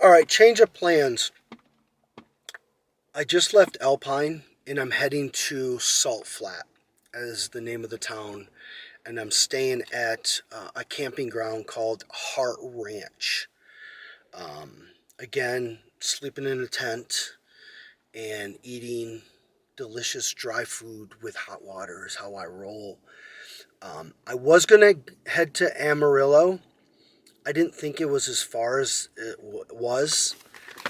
Alright, change of plans. I just left Alpine and I'm heading to Salt Flat, as the name of the town. And I'm staying at a camping ground called Hart Ranch. Again, sleeping in a tent and eating delicious dry food with hot water is how I roll. I was going to head to Amarillo. I didn't think it was as far as it was.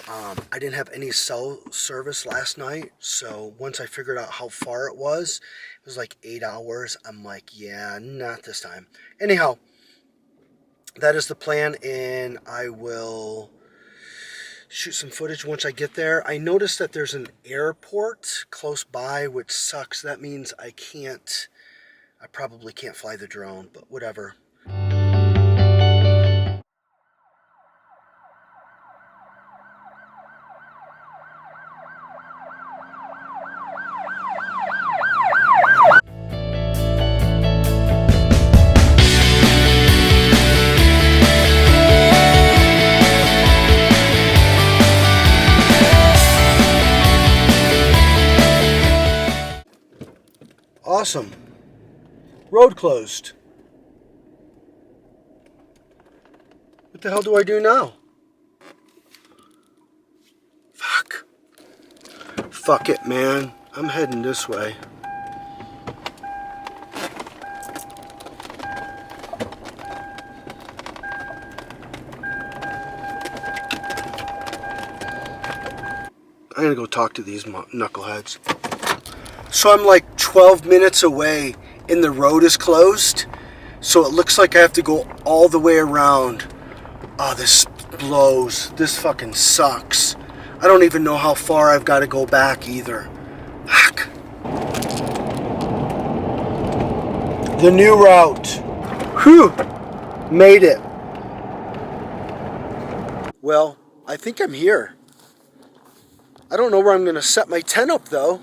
I didn't have any cell service last night, so once I figured out how far it was like 8 hours. I'm like, yeah, not this time. Anyhow, that is the plan, and I will shoot some footage once I get there. I noticed that there's an airport close by, which sucks. That means I probably can't fly the drone, but whatever. Awesome. Road closed. What the hell do I do now? Fuck. Fuck it, man. I'm heading this way. I'm gonna go talk to these knuckleheads. So I'm like 12 minutes away and the road is closed. So it looks like I have to go all the way around. Oh, this blows. This fucking sucks. I don't even know how far I've got to go back either. Fuck. The new route. Whew. Made it. Well, I think I'm here. I don't know where I'm going to set my tent up though.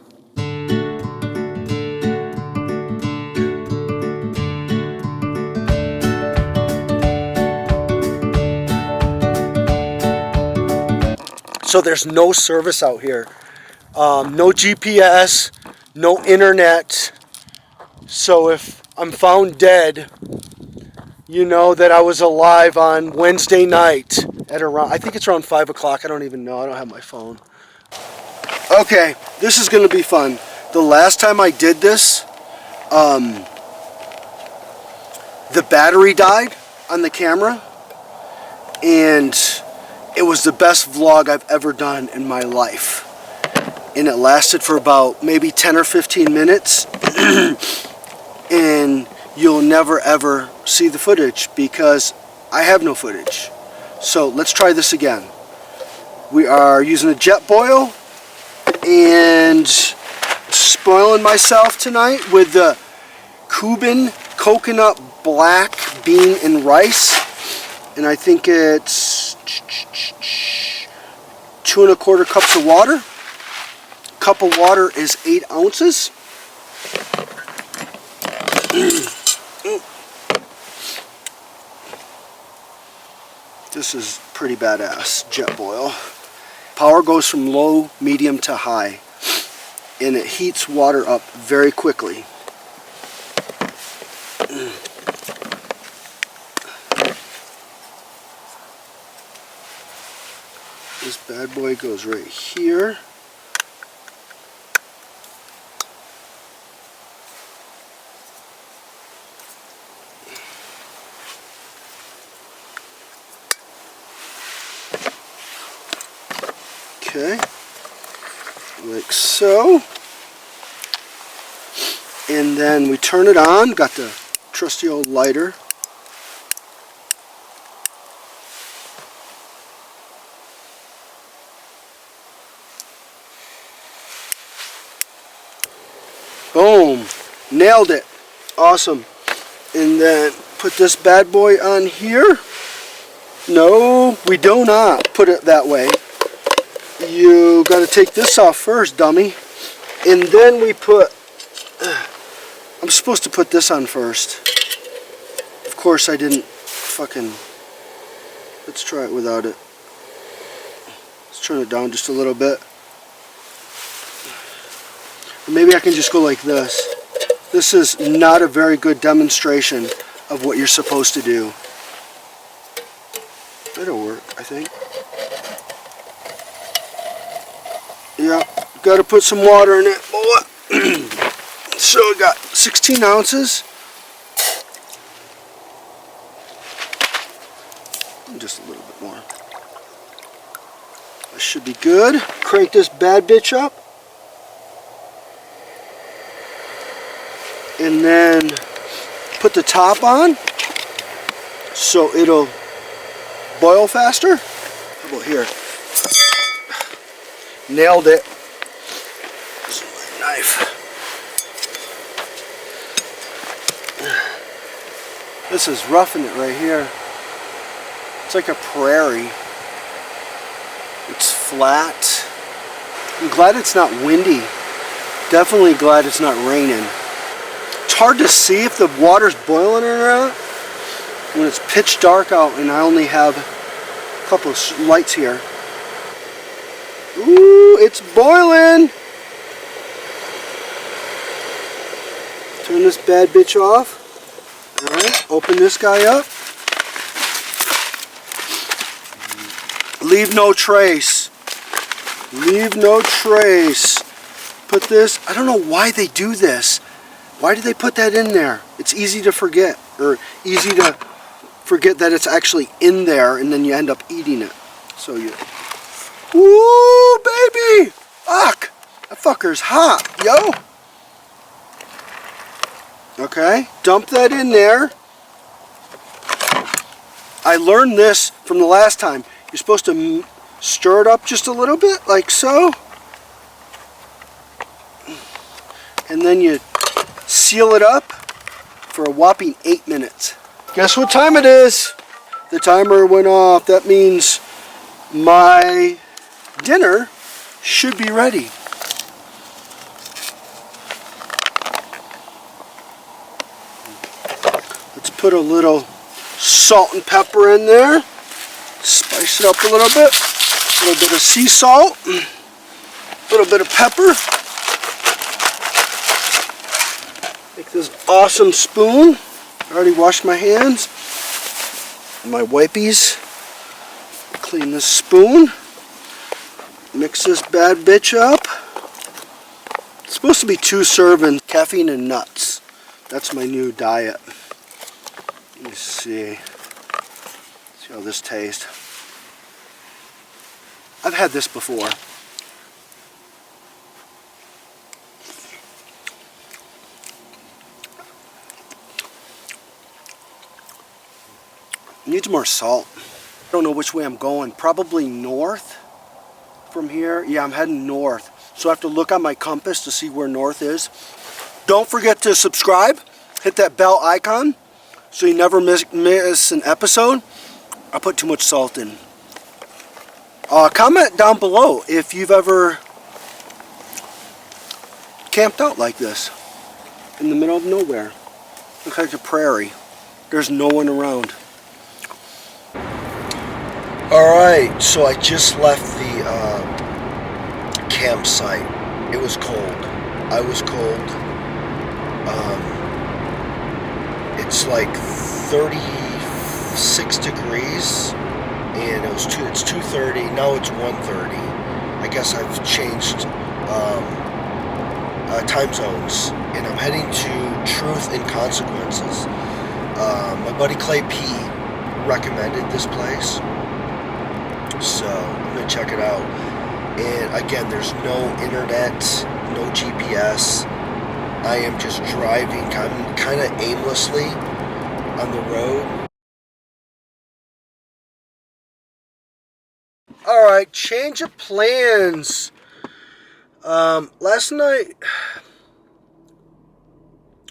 So there's no service out here. No GPS, no internet. So if I'm found dead, you know that I was alive on Wednesday night at around, I think it's around 5 o'clock. I don't even know. I don't have my phone. Okay, this is going to be fun. The last time I did this, the battery died on the camera, and it was the best vlog I've ever done in my life. And it lasted for about maybe 10 or 15 minutes. And you'll never ever see the footage because I have no footage. So let's try this again. We are using a jet boil and spoiling myself tonight with the Cuban coconut black bean and rice. And I think it's 2 1/4 cups of water. Cup of water is 8 ounces. This is pretty badass jet boil. Power goes from low, medium to high, and it heats water up very quickly. This bad boy goes right here. Okay, like so. And then we turn it on, got the trusty old lighter. Boom, nailed it, awesome. And then put this bad boy on here. No, we do not put it that way. You got to take this off first, dummy. And then we put, I'm supposed to put this on first. Of course I didn't fucking, let's try it without it. turn it down just a little bit. Or maybe I can just go like this. This is not a very good demonstration of what you're supposed to do. That'll work, I think. Yeah, got to put some water in it. So I got 16 ounces. Just a little bit more. That should be good. Crank this bad bitch up. And then put the top on so it'll boil faster. How about here? Nailed it. This is my knife. This is roughing it right here. It's like a prairie. It's flat. I'm glad it's not windy. Definitely glad it's not raining. It's hard to see if the water's boiling or not when it's pitch dark out and I only have a couple of lights here. Ooh, it's boiling! Turn this bad bitch off. Alright, open this guy up. Leave no trace. Leave no trace. Put this, I don't know why they do this. Why do they put that in there? It's easy to forget, or easy to forget that it's actually in there and then you end up eating it. So you, woo, baby! Fuck! That fucker's hot, yo! Okay, dump that in there. I learned this from the last time. You're supposed to stir it up just a little bit, like so. And then you seal it up for a whopping 8 minutes. Guess what time it is? The timer went off. That means my dinner should be ready. Let's put a little salt and pepper in there. Spice it up a little bit. A little bit of sea salt. A little bit of pepper. Make this awesome spoon. I already washed my hands. My wipies. Clean this spoon. Mix this bad bitch up. It's supposed to be 2 servings. Caffeine and nuts. That's my new diet. Let me see. See how this tastes. I've had this before. Needs more salt. I don't know which way I'm going. Probably north from here. Yeah, I'm heading north. So I have to look on my compass to see where north is. Don't forget to subscribe. Hit that bell icon so you never miss an episode. I put too much salt in. Comment down below if you've ever camped out like this in the middle of nowhere. Looks like a prairie. There's no one around. Alright, so I just left the campsite. It was cold. I was cold. It's like 36 degrees. And it's 2:30. Now it's 1:30. I guess I've changed time zones, and I'm heading to Truth and Consequences. My buddy Clay P recommended this place, so I'm gonna check it out. And again, there's no internet, no GPS. I am just driving kind of aimlessly on the road. Alright, change of plans. Last night...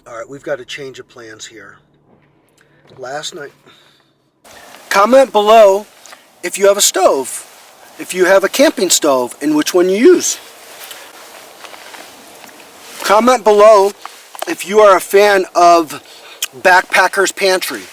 Alright, we've got a change of plans here. Last night... Comment below if you have a stove. If you have a camping stove and which one you use. Comment below if you are a fan of Backpacker's Pantry.